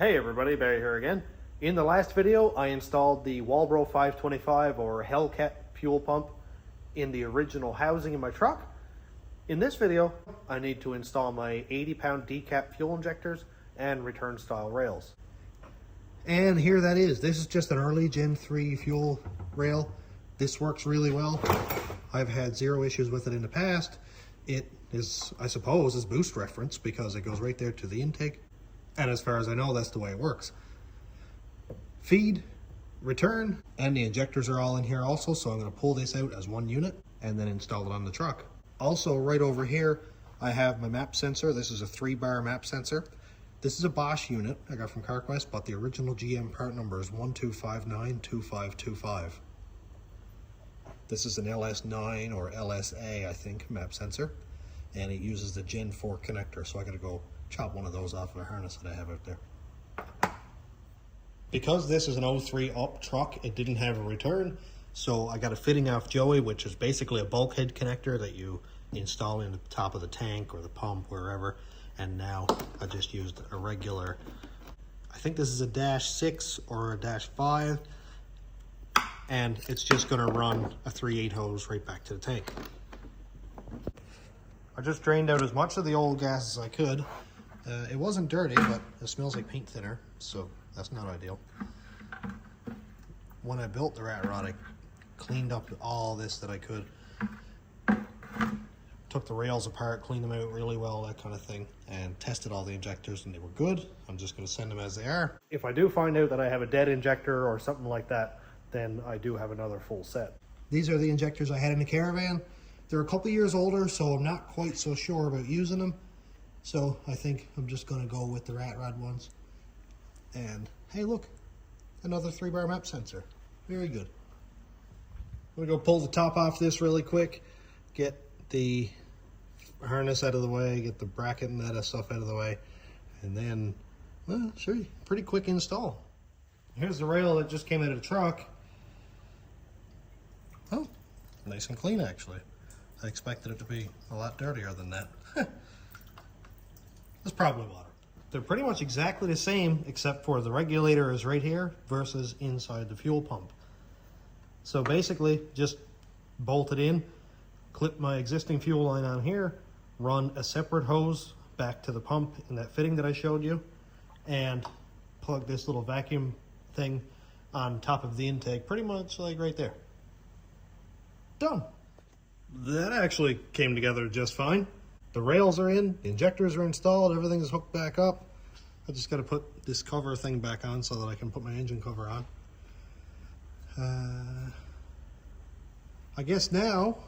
Hey everybody, Barry here again. In the last video, I installed the Walbro 525 or Hellcat fuel pump in the original housing in my truck. In this video, I need to install my 80-pound decap fuel injectors and return style rails. And here that is. This is just an early Gen 3 fuel rail. This works really well. I've had zero issues with it in the past. It is, I suppose, is boost reference because it goes right there to the intake. And as far as I know, that's the way it works. Feed, return, and the injectors are all in here also, so I'm going to pull this out as one unit and then install it on the truck. Also, right over here, I have my map sensor. This is a 3-bar map sensor. This is a Bosch unit I got from Carquest, but the original GM part number is 12592525. This is an LS9 or LSA, I think, map sensor, and it uses the Gen 4 connector, so I got to go chop one of those off of a harness that I have out there. Because this is an 03 up truck, it didn't have a return, so I got a fitting off Joey, which is basically a bulkhead connector that you install in the top of the tank or the pump, wherever. And now I just used a regular, I think this is a -6 or a -5, and it's just going to run a 3/8 hose right back to the tank. I just drained out as much of the old gas as I could. It wasn't dirty, but it smells like paint thinner, so that's not ideal. When I built the rat rod, I cleaned up all this that I could. Took the rails apart, cleaned them out really well, that kind of thing, and tested all the injectors, and they were good. I'm just going to send them as they are. If I do find out that I have a dead injector or something like that, then I do have another full set. These are the injectors I had in the caravan. They're a couple years older, so I'm not quite so sure about using them. So I think I'm just going to go with the rat rod ones. And hey, look, another 3-bar map sensor. Very good. I'm going to go pull the top off this really quick, get the harness out of the way, get the bracket and that stuff out of the way, and then, well, sure, pretty quick install. Here's the rail that just came out of the truck. Oh, nice and clean actually. I expected it to be a lot dirtier than that. That's probably water. They're pretty much exactly the same, except for the regulator is right here versus inside the fuel pump. So basically, just bolt it in, clip my existing fuel line on here, run a separate hose back to the pump in that fitting that I showed you, and plug this little vacuum thing on top of the intake, pretty much like right there. Done. That actually came together just fine. The rails are in, the injectors are installed, everything is hooked back up. I just got to put this cover thing back on so that I can put my engine cover on. I guess now,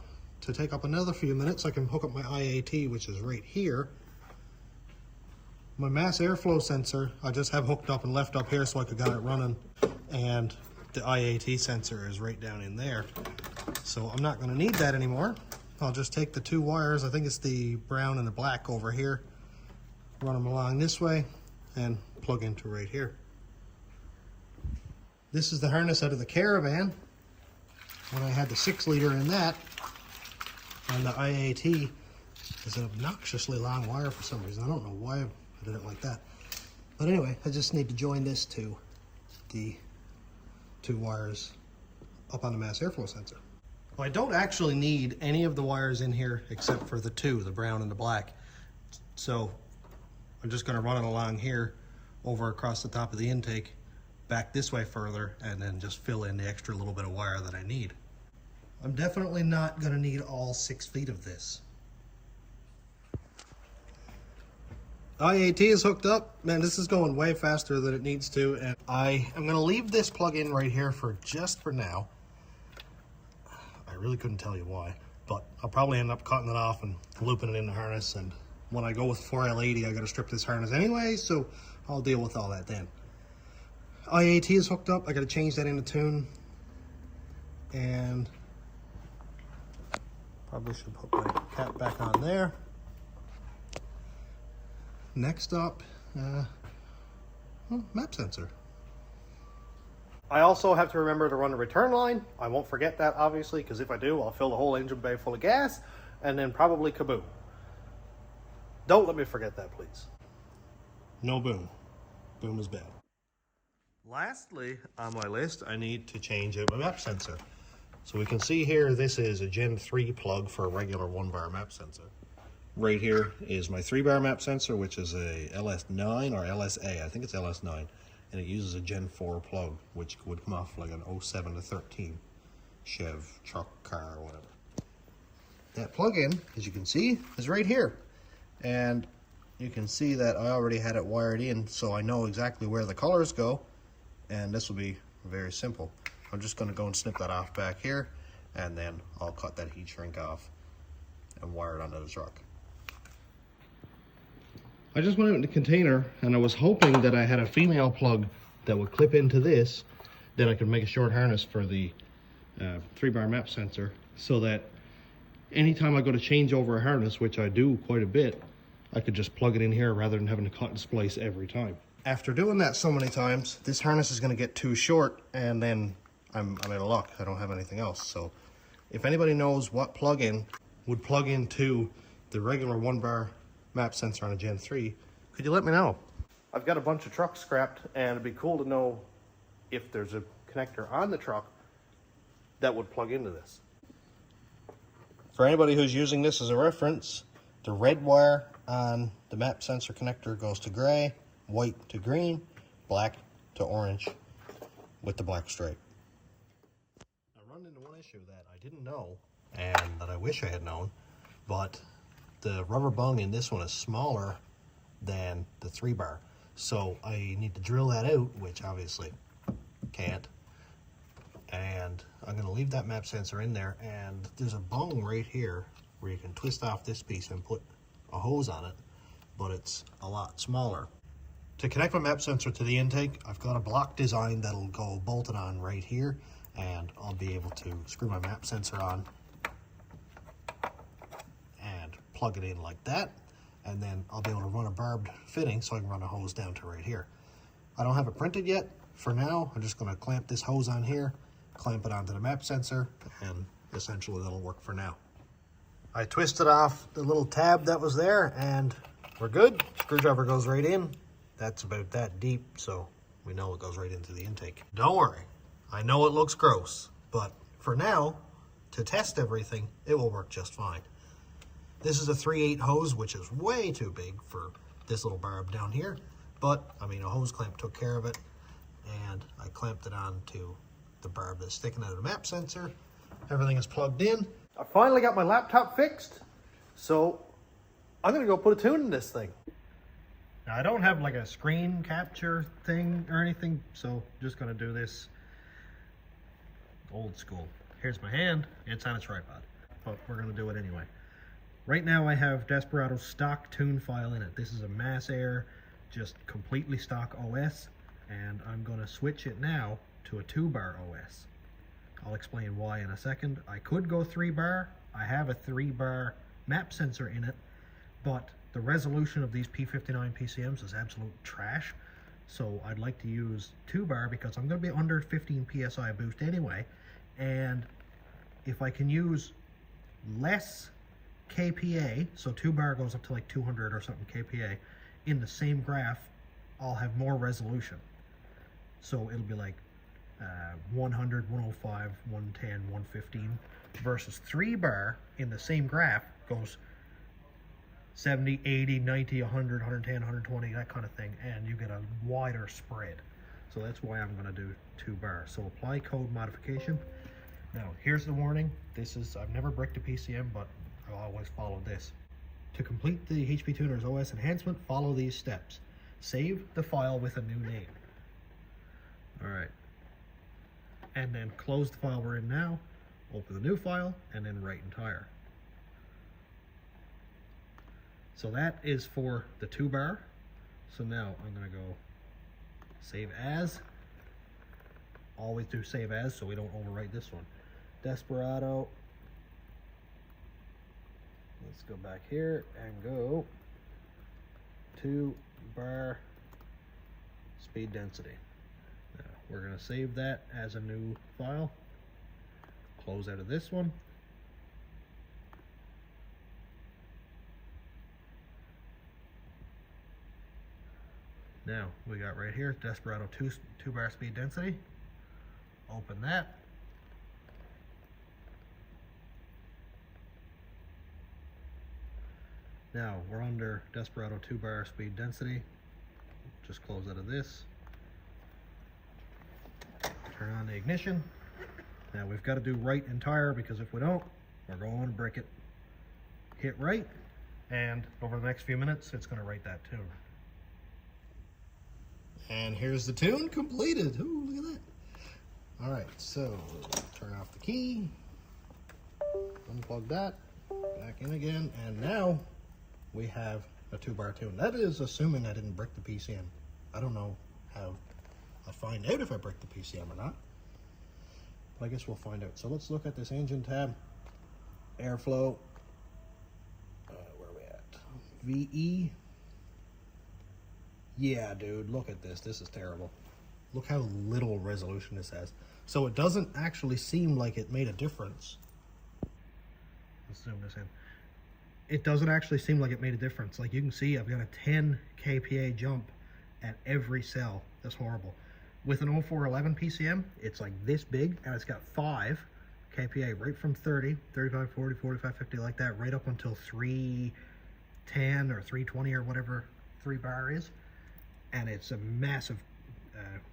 to take up another few minutes, I can hook up my IAT, which is right here. My mass airflow sensor, I just have hooked up and left up here so I could get it running. And the IAT sensor is right down in there. So I'm not going to need that anymore. I'll just take the 2 wires, I think it's the brown and the black over here, run them along this way, and plug into right here. This is the harness out of the caravan. When I had the 6-liter in that, and the IAT is an obnoxiously long wire for some reason. I don't know why I did it like that. But anyway, I just need to join this to the 2 wires up on the mass airflow sensor. Well, I don't actually need any of the wires in here except for the 2, the brown and the black. So I'm just going to run it along here, over across the top of the intake, back this way further, and then just fill in the extra little bit of wire that I need. I'm definitely not going to need all 6 feet of this. IAT is hooked up. Man, this is going way faster than it needs to, and I am going to leave this plug in right here for now. I really couldn't tell you why, but I'll probably end up cutting it off and looping it in the harness, and when I go with 4L80, I got to strip this harness anyway, so I'll deal with all that then. IAT is hooked up. I got to change that into tune, and probably should put my cap back on there. Next up, map sensor. I also have to remember to run a return line. I won't forget that, obviously, because if I do, I'll fill the whole engine bay full of gas, and then probably kaboom. Don't let me forget that, please. No boom. boom is bad. Lastly on my list, I need to change out my map sensor. So we can see here, this is a Gen 3 plug for a regular 1-bar map sensor. Right here is my 3-bar map sensor, which is a LS9 or LSA, I think it's LS9. And it uses a Gen 4 plug, which would come off like an 07 to 13 Chev truck, car, or whatever. That plug-in, as you can see, is right here. And you can see that I already had it wired in, so I know exactly where the colors go. And this will be very simple. I'm just going to go and snip that off back here, and then I'll cut that heat shrink off and wire it onto the truck. I just went out in the container, and I was hoping that I had a female plug that would clip into this, then I could make a short harness for the 3-bar map sensor, so that anytime I go to change over a harness, which I do quite a bit, I could just plug it in here rather than having to cut and splice every time. After doing that so many times, this harness is going to get too short, and then I'm out of luck. I don't have anything else. So if anybody knows what plug-in would plug into the regular 1-bar map sensor on a Gen 3, could you let me know? I've got a bunch of trucks scrapped, and it'd be cool to know if there's a connector on the truck that would plug into this. For anybody who's using this as a reference, the red wire on the map sensor connector goes to gray, white to green, black to orange with the black stripe. I run into one issue that I didn't know and that I wish I had known, but the rubber bung in this one is smaller than the 3-bar. So I need to drill that out, which obviously can't. And I'm going to leave that map sensor in there, and there's a bung right here where you can twist off this piece and put a hose on it, but it's a lot smaller. To connect my map sensor to the intake, I've got a block design that'll go bolted on right here, and I'll be able to screw my map sensor on and plug it in like that, and then I'll be able to run a barbed fitting so I can run a hose down to right here. I don't have it printed yet. For now, I'm just going to clamp this hose on here, clamp it onto the map sensor, and essentially that'll work for now. I twisted off the little tab that was there, and we're good. Screwdriver goes right in. That's about that deep, so we know it goes right into the intake. Don't worry, I know it looks gross, but for now, to test everything, it will work just fine. This is a 3/8 hose, which is way too big for this little barb down here, but I mean, a hose clamp took care of it, and I clamped it on to the barb that's sticking out of the map sensor. Everything is plugged in. I finally got my laptop fixed, so I'm gonna go put a tune in this thing. Now, I don't have like a screen capture thing or anything, so just gonna do this old school. Here's my hand, it's on a tripod, but we're gonna do it anyway. Right now I have Desperado's stock tune file in it. This is a Mass Air, just completely stock OS, and I'm gonna switch it now to a 2-bar OS. I'll explain why in a second. I could go 3-bar. I have a 3-bar map sensor in it, but the resolution of these P59 PCMs is absolute trash. So I'd like to use 2-bar because I'm going to be under 15 PSI boost anyway. And if I can use less KPA, so 2-bar goes up to like 200 or something KPA, in the same graph, I'll have more resolution. So it'll be like 100, 105, 110, 115 versus 3-bar in the same graph goes 70, 80, 90, 100, 110, 120, that kind of thing, and you get a wider spread. So that's why I'm going to do 2-bar. So apply code modification. Now here's the warning. This is, I've never bricked a PCM, but I'll always follow this. To complete the HP Tuner's OS enhancement, follow these steps. Save the file with a new name. Alright. And then close the file we're in now, open the new file, and then write entire. So that is for the 2-bar. So now I'm gonna go save as. Always do save as so we don't overwrite this one. Desperado. Let's go back here and go 2-bar speed density. Now we're gonna save that as a new file. Close out of this one. Now we got right here Desperado 2-bar speed density. Open that. Now we're under Desperado 2-bar speed density. Just close out of this. Turn on the ignition. Now we've got to do right entire, because if we don't, we're going to brick it. Hit right, and over the next few minutes, it's going to write that tune. And here's the tune completed. Ooh, look at that. All right, so turn off the key, unplug that, back in again, and now we have a 2-bar tune. That is assuming I didn't brick the PCM. I don't know how I'll find out if I brick the PCM or not, but I guess we'll find out. So let's look at this engine tab, airflow, where are we at? VE. Yeah, dude, look at this. This is terrible. Look how little resolution this has. So it doesn't actually seem like it made a difference. Let's zoom this in. It doesn't actually seem like it made a difference. Like you can see, I've got a 10 kPa jump at every cell. That's horrible. With an 0411 PCM, it's like this big, and it's got 5 kPa right from 30, 35, 40, 45, 50, like that, right up until 310 or 320 or whatever 3-bar is. And it's a massive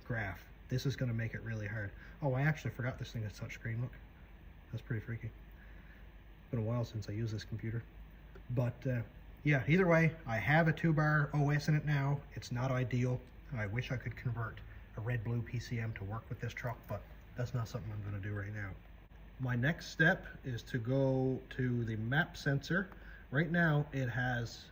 graph. This is going to make it really hard. Oh, I actually forgot this thing is touchscreen. Look, that's pretty freaky. Been a while since I used this computer, but yeah, either way, I have a 2-bar OS in it now. It's not ideal. I wish I could convert a red-blue PCM to work with this truck, but that's not something I'm going to do right now. My next step is to go to the map sensor. Right now it has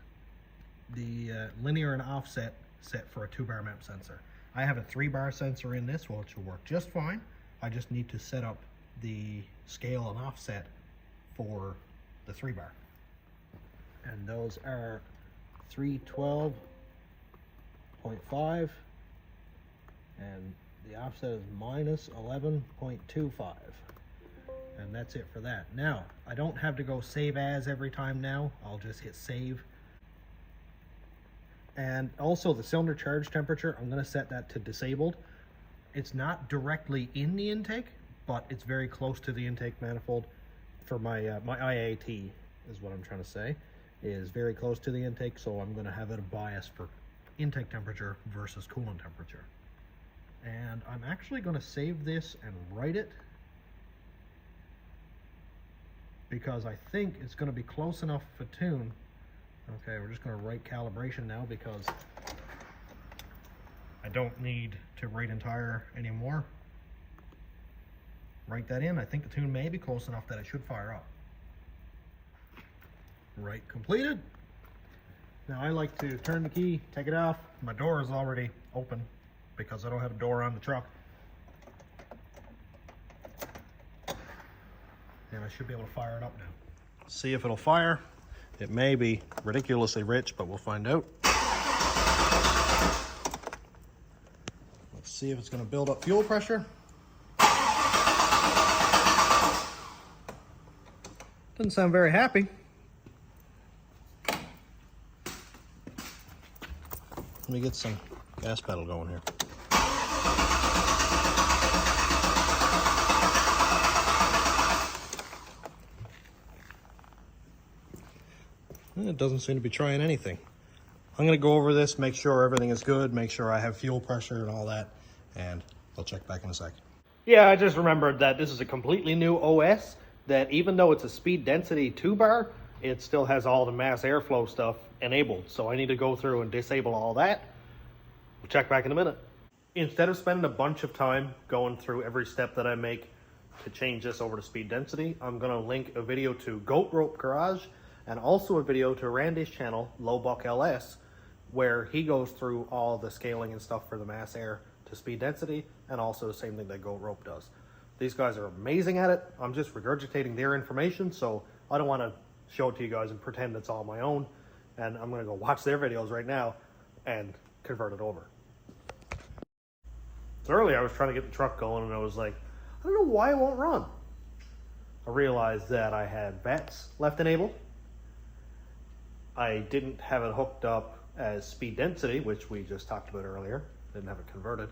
the linear and offset set for a 2-bar map sensor. I have a 3-bar sensor in this, which will work just fine. I just need to set up the scale and offset for the 3-bar. And those are 312.5, and the offset is minus 11.25. And that's it for that. Now, I don't have to go save as every time now. I'll just hit save. And also the cylinder charge temperature, I'm going to set that to disabled. It's not directly in the intake, but it's very close to the intake manifold. For my my IAT is what I'm trying to say, is very close to the intake, so I'm going to have it a bias for intake temperature versus coolant temperature. And I'm actually going to save this and write it, because I think it's going to be close enough for tune. Okay, we're just going to write calibration now, because I don't need to write entire anymore. Write that in. I think the tune may be close enough that it should fire up. Write completed. Now I like to turn the key, take it off. My door is already open because I don't have a door on the truck. And I should be able to fire it up now. See if it'll fire. It may be ridiculously rich, but we'll find out. Let's see if it's going to build up fuel pressure. Doesn't sound very happy. Let me get some gas pedal going here. It doesn't seem to be trying anything. I'm going to go over this, make sure everything is good, make sure I have fuel pressure and all that, and I'll check back in a sec. Yeah, I just remembered that this is a completely new OS, that even though it's a speed density 2-bar, it still has all the mass airflow stuff enabled. So I need to go through and disable all that. We'll check back in a minute. Instead of spending a bunch of time going through every step that I make to change this over to speed density, I'm going to link a video to Goat Rope Garage and also a video to Randy's channel, Lowbuck LS, where he goes through all the scaling and stuff for the mass air to speed density, and also the same thing that Goat Rope does. These guys are amazing at it. I'm just regurgitating their information, so I don't want to show it to you guys and pretend it's all my own. And I'm going to go watch their videos right now and convert it over. So earlier I was trying to get the truck going, and I was like, I don't know why it won't run. I realized that I had VATs left enabled. I didn't have it hooked up as speed density, which we just talked about earlier. Didn't have it converted.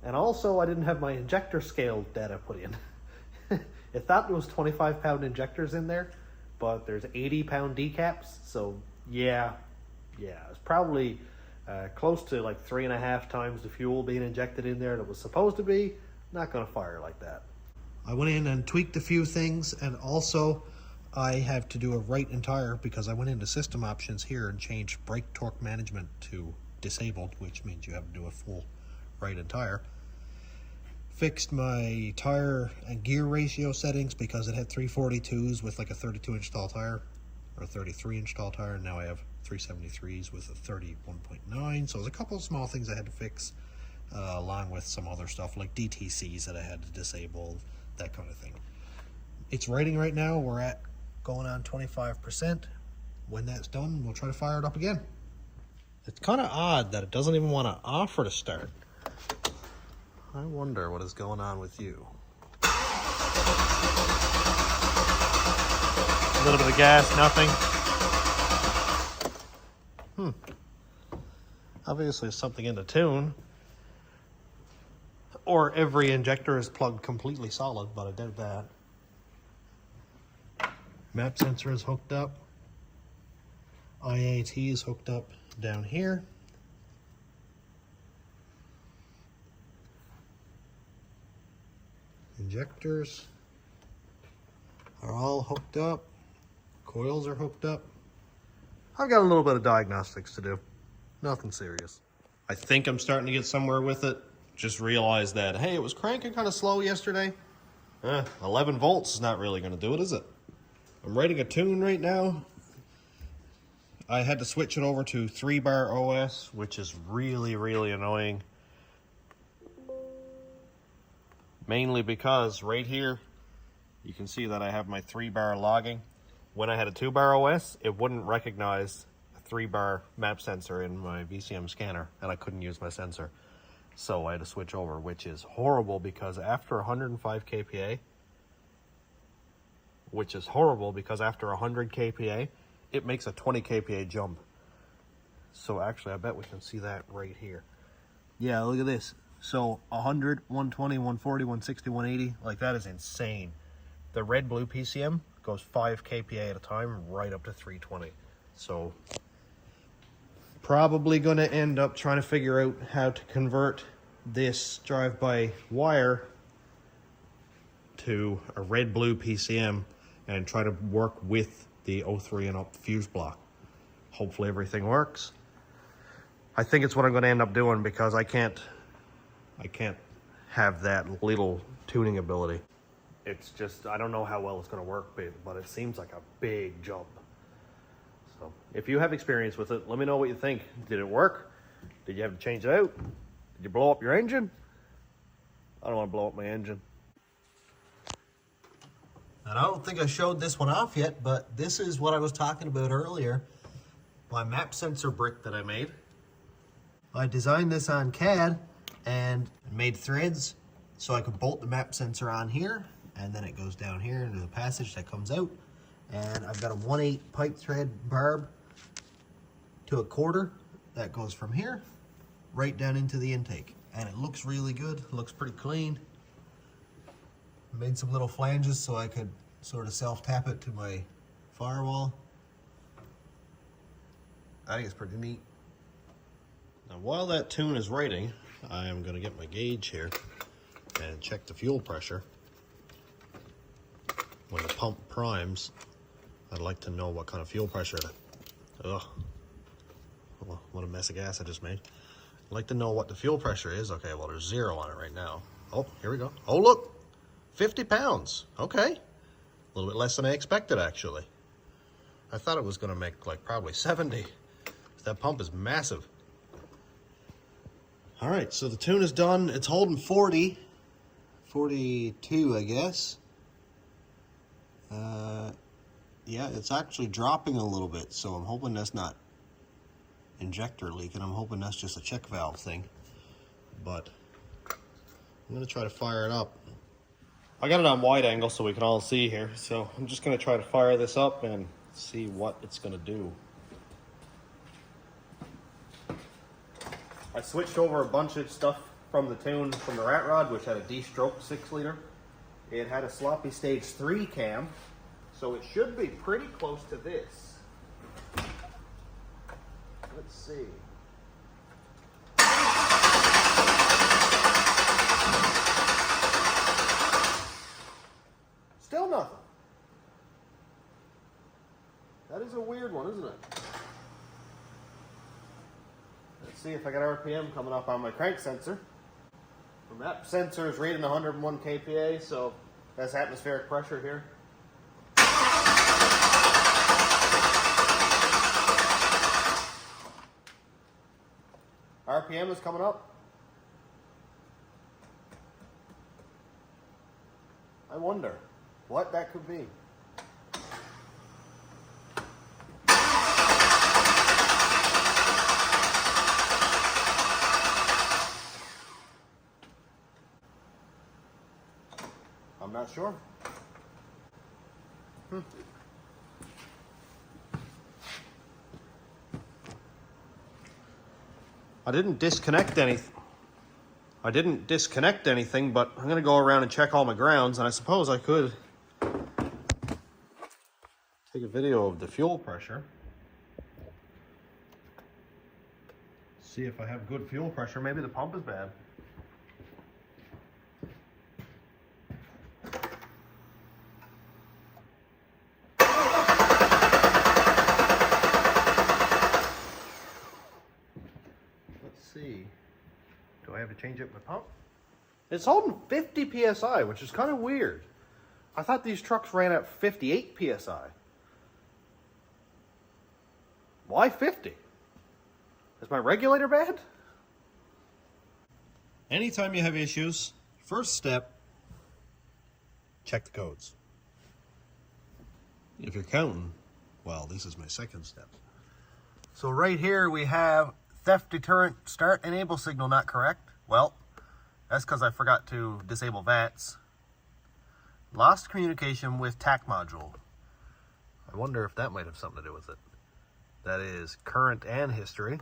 And also I didn't have my injector scale data put in. It thought there was 25-pound injectors in there, but there's 80-pound decaps. So yeah, it's probably close to like 3.5 times the fuel being injected in there that was supposed to be. Not gonna fire like that. I went in and tweaked a few things, and also I have to do a right entire because I went into system options here and changed brake torque management to disabled, which means you have to do a full right entire. Fixed my tire and gear ratio settings because it had 342s with like a 32-inch tall tire or a 33-inch tall tire, and now I have 373s with a 31.9. So there's a couple of small things I had to fix, along with some other stuff like DTCs that I had to disable, that kind of thing. It's writing right now. We're at going on 25%. When that's done, we'll try to fire it up again. It's kind of odd that it doesn't even want to offer to start. I wonder what is going on with you. A little bit of gas, nothing. Obviously something in the tune. Or every injector is plugged completely solid, but I did that. Map sensor is hooked up. IAT is hooked up down here. Injectors are all hooked up. Coils are hooked up. I've got a little bit of diagnostics to do. Nothing serious. I think I'm starting to get somewhere with it. Just realized that, hey, it was cranking kind of slow yesterday. 11 volts is not really going to do it, is it? I'm writing a tune right now. I had to switch it over to 3-bar OS, which is really, really annoying. Mainly because right here, you can see that I have my 3-bar logging. When I had a 2-bar OS, it wouldn't recognize a 3-bar map sensor in my VCM scanner, and I couldn't use my sensor. So I had to switch over, which is horrible because after 105 kPa, which is horrible because after 100 kPa, it makes a 20 kPa jump. So actually, I bet we can see that right here. Yeah, look at this. So 100, 120, 140, 160, 180, like that is insane. The red-blue PCM goes 5 kPa at a time, right up to 320. So probably going to end up trying to figure out how to convert this drive-by-wire to a red-blue PCM and try to work with the 03 and up fuse block. Hopefully everything works. I think it's what I'm going to end up doing because I can't have that little tuning ability. It's just, I don't know how well it's going to work, but it seems like a big jump. So if you have experience with it, let me know what you think. Did it work? Did you have to change it out? Did you blow up your engine? I don't want to blow up my engine. And I don't think I showed this one off yet, but this is what I was talking about earlier. My map sensor brick that I made. I designed this on CAD and made threads so I could bolt the map sensor on here, and then it goes down here into the passage that comes out. And I've got a 1/8 pipe thread barb to a 1/4 that goes from here right down into the intake. And it looks really good, it looks pretty clean. Made some little flanges so I could sort of self-tap it to my firewall. I think it's pretty neat. Now while that tune is writing, I am going to get my gauge here and check the fuel pressure. When the pump primes, I'd like to know what kind of fuel pressure. Ugh. What a mess of gas I just made. I'd like to know what the fuel pressure is. Okay, well there's 0 on it right now. Oh, here we go. Oh look, 50 pounds. Okay. A little bit less than I expected actually. I thought it was going to make like probably 70. That pump is massive. All right, so the tune is done. It's holding 40, 42, I guess. Yeah, it's actually dropping a little bit, so I'm hoping that's not injector leaking. I'm hoping that's just a check valve thing. But I'm gonna try to fire it up. I got it on wide angle so we can all see here. So I'm just gonna try to fire this up and see what it's gonna do. switched over a bunch of stuff from the tune from the rat rod, which had a D-stroke 6 liter. It had a sloppy stage 3 cam, so it should be pretty close to this. Let's see. Still nothing. That is a weird one, isn't it? Let's see if I got RPM coming up on my crank sensor. The map sensor is rated 101 kPa, so that's atmospheric pressure here. RPM is coming up. I wonder what that could be. I'm not sure. I didn't disconnect anything, but I'm going to go around and check all my grounds, and I suppose I could take a video of the fuel pressure. See if I have good fuel pressure. Maybe the pump is bad. See, do I have to change up my pump? It's holding 50 psi, which is kind of weird. I thought these trucks ran at 58 psi. Why 50? Is my regulator bad? Anytime you have issues, first step, check the codes. If you're counting, well, this is my second step. So right here we have theft deterrent start enable signal not correct. Well, that's because I forgot to disable VATs. Lost communication with TAC module. I wonder if that might have something to do with it. That is current and history.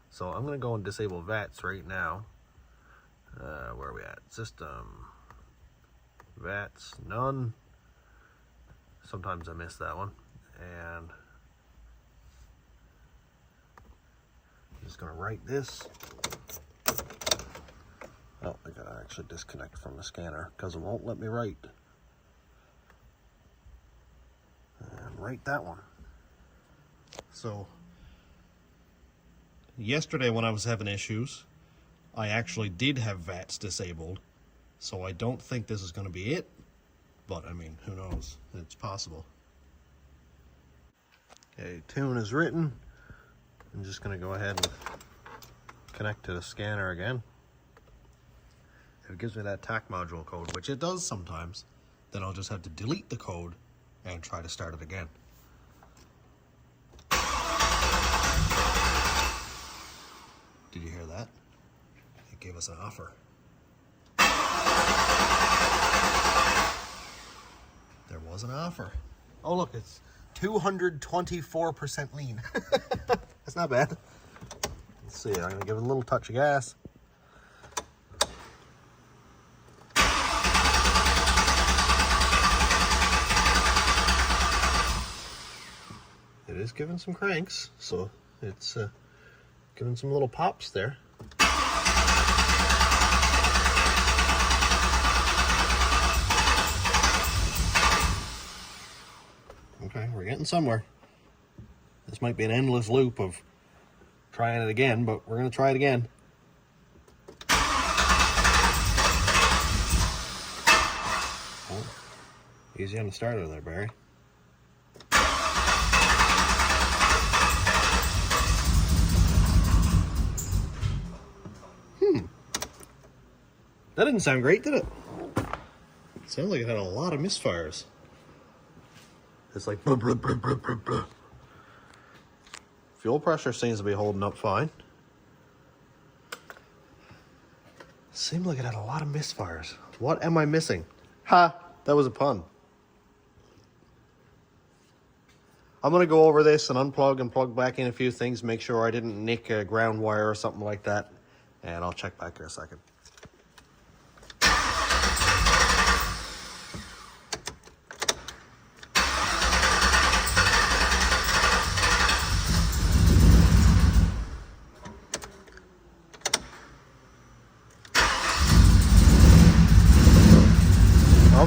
So I'm going to go and disable VATs right now. Where are we at? System. VATs, none. Sometimes I miss that one. And just going to write this. Oh, I got to actually disconnect from the scanner because it won't let me write. And write that one. So, yesterday when I was having issues, I actually did have VATs disabled. So I don't think this is going to be it. But, I mean, who knows? It's possible. Okay, tune is written. I'm just going to go ahead and connect to the scanner again. If it gives me that TAC module code, which it does sometimes, then I'll just have to delete the code and try to start it again. Did you hear that? It gave us an offer. There was an offer. Oh look, it's 224% lean. That's not bad. Let's see, I'm going to give it a little touch of gas. It is giving some cranks, so it's giving some little pops there. Okay, we're getting somewhere. This might be an endless loop of trying it again, but we're going to try it again. Oh, easy on the starter there, Barry. That didn't sound great, did it? It sounded like it had a lot of misfires. It's like blah, blah, blah, blah, blah, blah. Fuel pressure seems to be holding up fine. Seemed like it had a lot of misfires. What am I missing? Ha! That was a pun. I'm going to go over this and unplug and plug back in a few things, make sure I didn't nick a ground wire or something like that. and I'll check back here a second.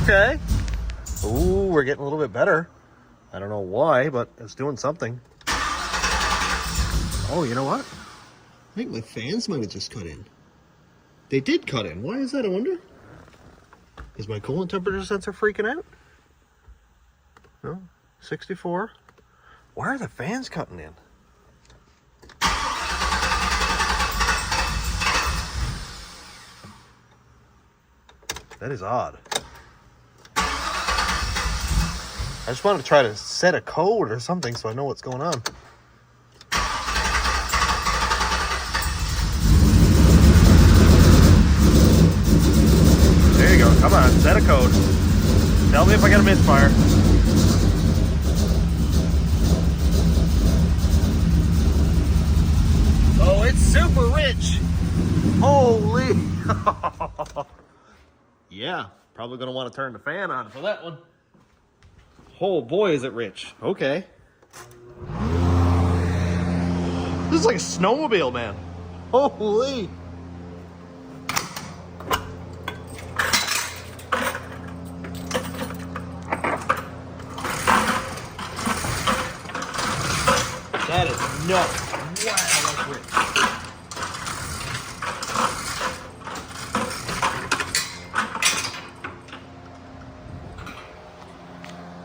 Okay. Ooh, we're getting a little bit better. I don't know why, but it's doing something. Oh, you know what? I think my fans might have just cut in. They did cut in. Why is that, I wonder? Is my coolant temperature sensor freaking out? No, 64. Why are the fans cutting in? That is odd. I just wanted to try to set a code or something so I know what's going on. There you go. Come on, set a code. Tell me if I got a misfire. Oh, it's super rich. Holy. Yeah, probably going to want to turn the fan on for that one. Oh boy, is it rich. Okay. This is like a snowmobile, man. Holy. That is nuts. Wow, that's rich.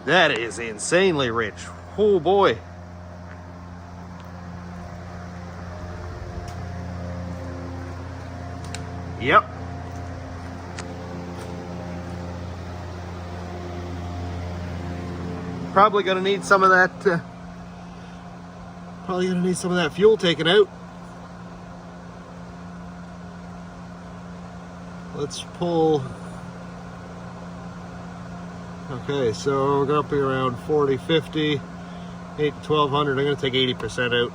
That is insanely rich. Oh boy. Yep. Probably gonna need some of that. Probably gonna need some of that fuel taken out. Let's pull. Okay, so we're gonna be around 40, 50, 8 to 1200. I'm gonna take 80% out,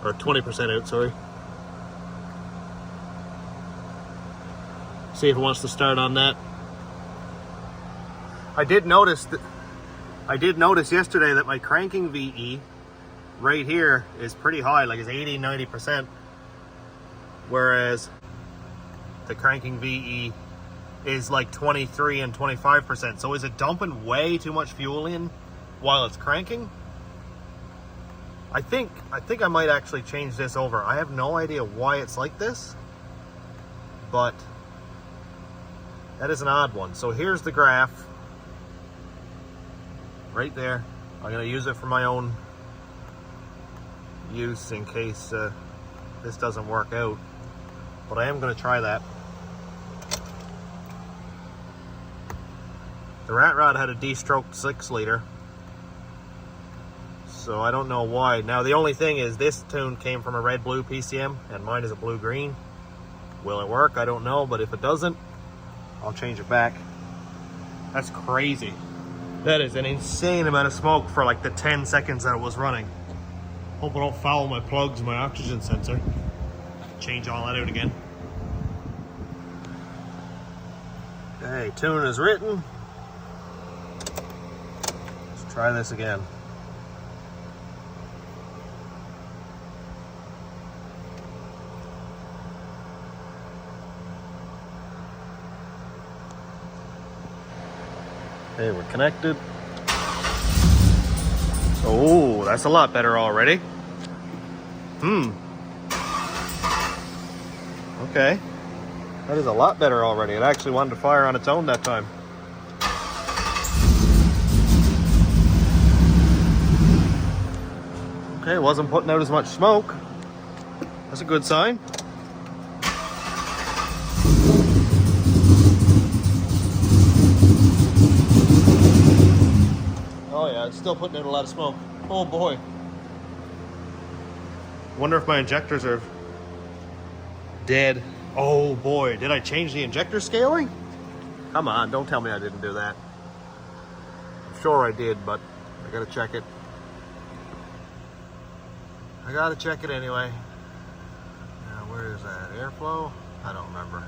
or 20% out, sorry. See if it wants to start on that. I did notice yesterday that my cranking VE right here is pretty high, like it's 80, 90%. Whereas the cranking VE is like 23 and 25%. So is it dumping way too much fuel in while it's cranking? I think I might actually change this over. I have no idea why it's like this, but that is an odd one. So here's the graph right there. I'm gonna use it for my own use in case this doesn't work out, but I am gonna try that. The rat rod had a de-stroked 6 liter, so I don't know why. Now the only thing is this tune came from a red-blue PCM and mine is a blue-green. Will it work? I don't know, but if it doesn't, I'll change it back. That's crazy. That is an insane amount of smoke for like the 10 seconds that it was running. Hope I don't foul my plugs, my oxygen sensor. Change all that out again. Okay, tune is written. Try this again. Okay, we're connected. Oh, that's a lot better already. Okay. That is a lot better already. It actually wanted to fire on its own that time. Okay, wasn't putting out as much smoke. That's a good sign. Oh yeah, it's still putting out a lot of smoke. Oh boy. Wonder if my injectors are dead. Oh boy, did I change the injector scaling? Come on, don't tell me I didn't do that. I'm sure I did, but I gotta check it. I gotta check it anyway. Now, where is that? Airflow? I don't remember.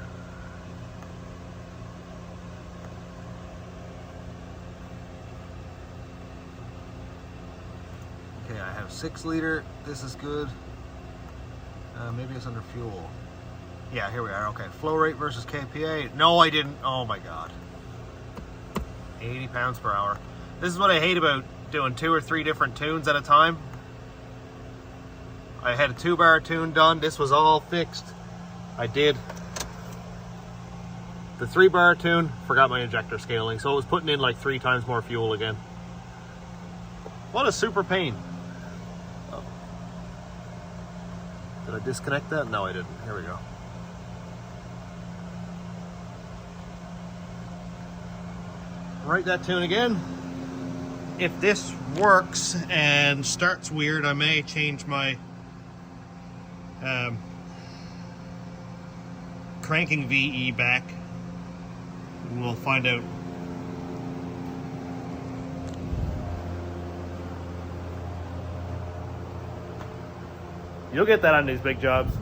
Okay, I have 6 liter. This is good. Maybe it's under fuel. Yeah, here we are. Okay, flow rate versus KPA. No, I didn't. Oh my God. 80 pounds per hour. This is what I hate about doing 2 or 3 different tunes at a time. I had a 2-bar tune done. This was all fixed. I did the 3-bar tune, forgot my injector scaling, so it was putting in like 3 times more fuel again. What a super pain. Oh. Did I disconnect that? No, I didn't. Here we go. Write that tune again. If this works and starts weird, I may change my cranking VE back. We'll find out. You'll get that on these big jobs.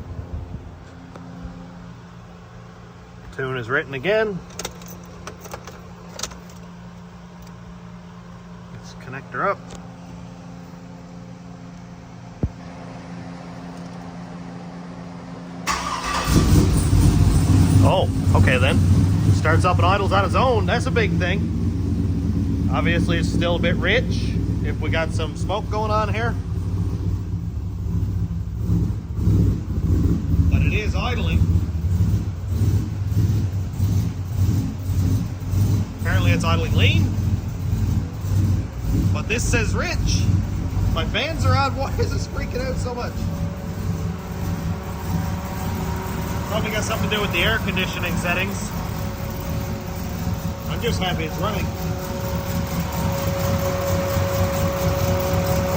Tune is written again. Let's connect her up. Oh, okay then. Starts up and idles on its own. That's a big thing. Obviously it's still a bit rich. If we got some smoke going on here. But it is idling. Apparently it's idling lean. But this says rich. My fans are on. Why is this freaking out so much? Probably got something to do with the air conditioning settings. I'm just happy it's running.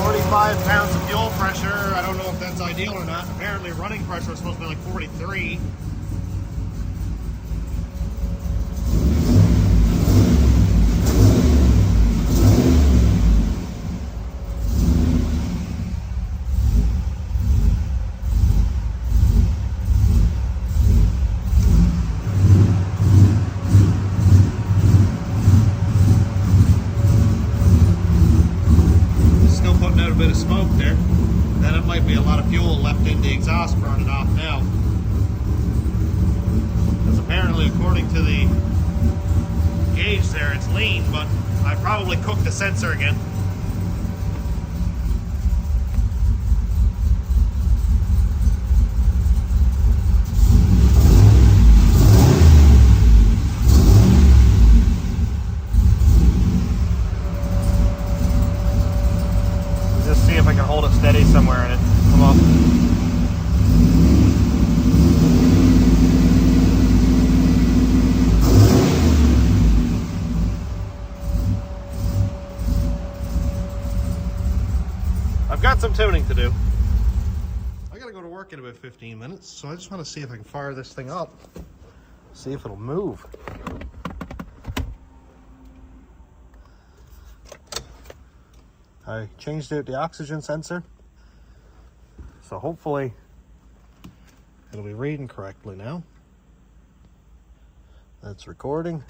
45 pounds of fuel pressure. I don't know if that's ideal or not. Apparently running pressure is supposed to be like 43. Bit of smoke there. Then it might be a lot of fuel left in the exhaust burning off now. Because apparently, according to the gauge there, it's lean, but I probably cooked the sensor again. I can hold it steady somewhere and it come up. I've got some tuning to do. I gotta go to work in about 15 minutes, so I just want to see if I can fire this thing up. See if it'll move. I changed out the oxygen sensor, so hopefully it'll be reading correctly now. That's recording.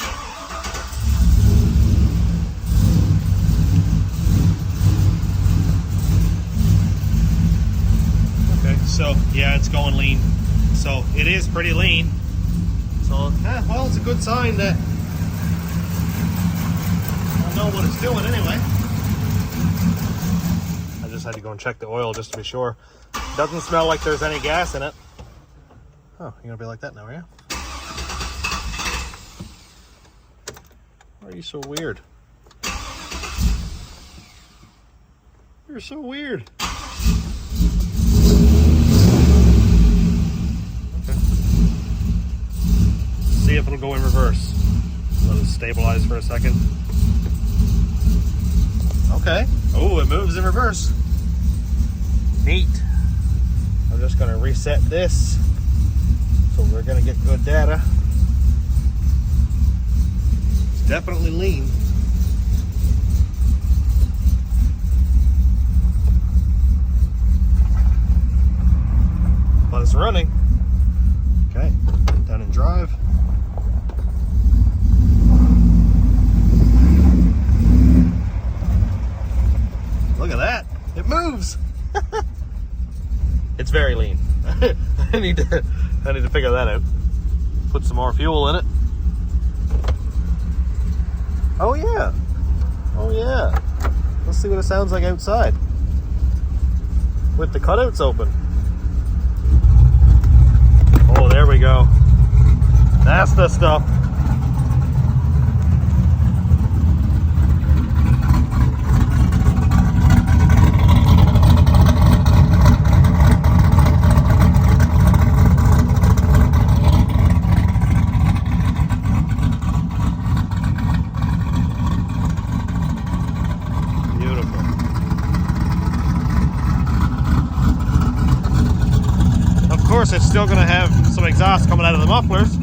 Okay, so yeah, it's going lean. So it is pretty lean. So, well, it's a good sign that I know what it's doing anyway. Just had to go and check the oil just to be sure. Doesn't smell like there's any gas in it. Oh, you're gonna be like that now, are you? Why are you so weird? You're so weird. Okay. See if it'll go in reverse. Let it stabilize for a second. Okay. Oh, it moves in reverse. Neat. I'm just going to reset this so we're going to get good data. It's definitely lean. But it's running. Okay. very lean. I need to figure that out. Put some more fuel in it. Oh yeah. Oh yeah. Let's see what it sounds like outside. With the cutouts open. Oh, there we go. That's the stuff. Of course, it's still going to have some exhaust coming out of the mufflers.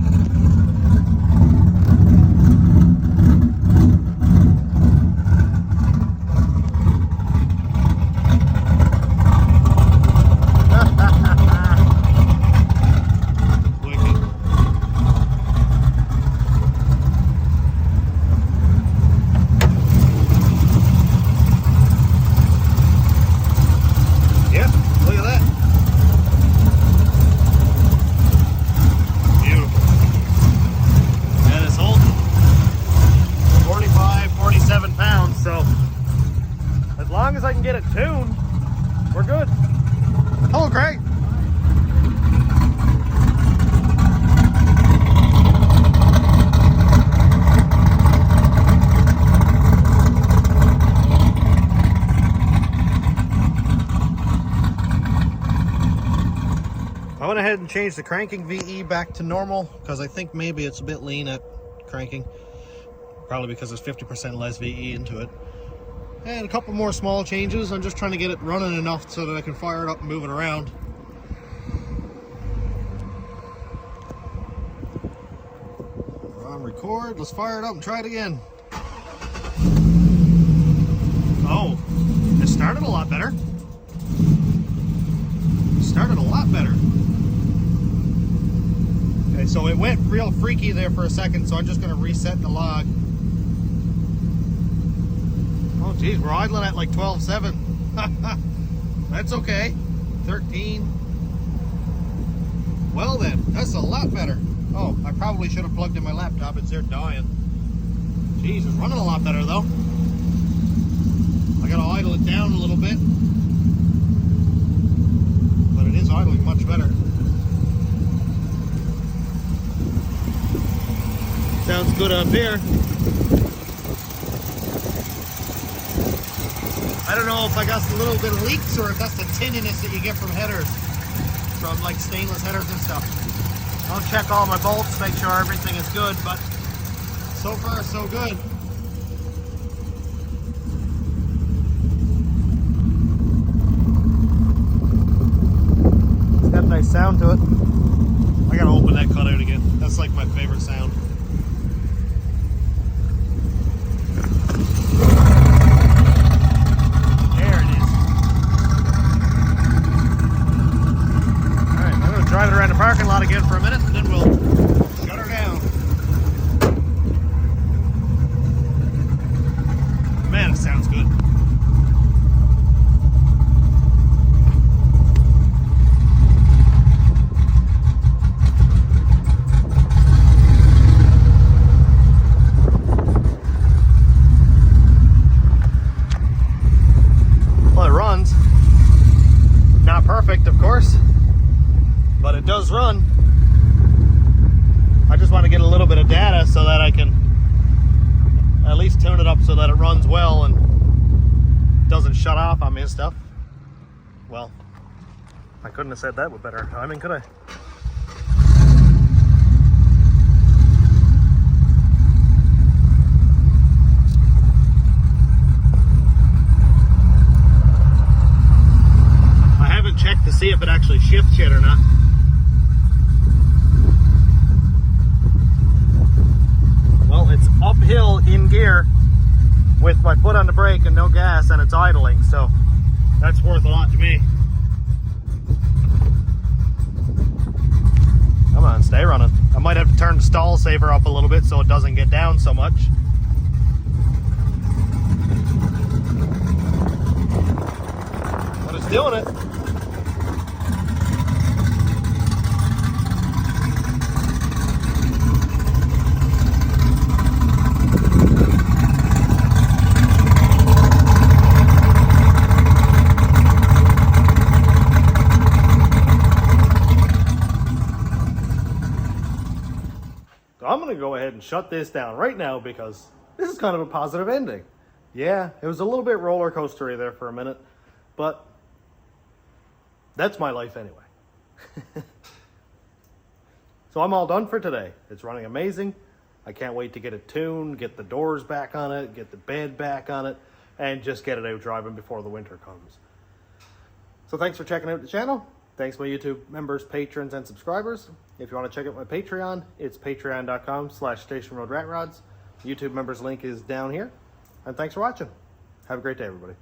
I went ahead and changed the cranking VE back to normal because I think maybe it's a bit lean at cranking. Probably because there's 50% less VE into it. And a couple more small changes. I'm just trying to get it running enough so that I can fire it up and move it around. We're on record. Let's fire it up and try it again. Oh, it started a lot better. Started a lot better. Okay, so it went real freaky there for a second, so I'm just going to reset the log. Oh geez, we're idling at like 12.7. That's okay. 13. Well then, that's a lot better. Oh, I probably should have plugged in my laptop. It's there dying. Jeez, it's running a lot better though. I gotta idle it down a little bit. But it is idling much better. Sounds good up here. I don't know if I got a little bit of leaks or if that's the tinniness that you get from headers. From like stainless headers and stuff. I'll check all my bolts, make sure everything is good, but so far so good. It's got a nice sound to it. I gotta open that cutout again. That's like my favorite sound. Drive it around the parking lot again for a minute and then we'll shut her down. Man, it sounds good. Well, it runs. Not perfect, of course. But it does run. I just want to get a little bit of data so that I can at least tune it up so that it runs well and doesn't shut off on me and stuff. Well, I couldn't have said that with better timing, could I? I haven't checked to see if it actually shifts yet or not. Well, it's uphill in gear with my foot on the brake and no gas, and it's idling, so that's worth a lot to me. Come on, stay running. I might have to turn the stall saver up a little bit so it doesn't get down so much. But it's doing it. So I'm going to go ahead and shut this down right now because this is kind of a positive ending. Yeah, it was a little bit roller coastery there for a minute, but that's my life anyway. So I'm all done for today. It's running amazing. I can't wait to get it tuned, get the doors back on it, get the bed back on it, and just get it out driving before the winter comes. So thanks for checking out the channel. Thanks my YouTube members, patrons, and subscribers. If you want to check out my Patreon, it's patreon.com/stationroadratrods. YouTube members link is down here. And thanks for watching. Have a great day, everybody.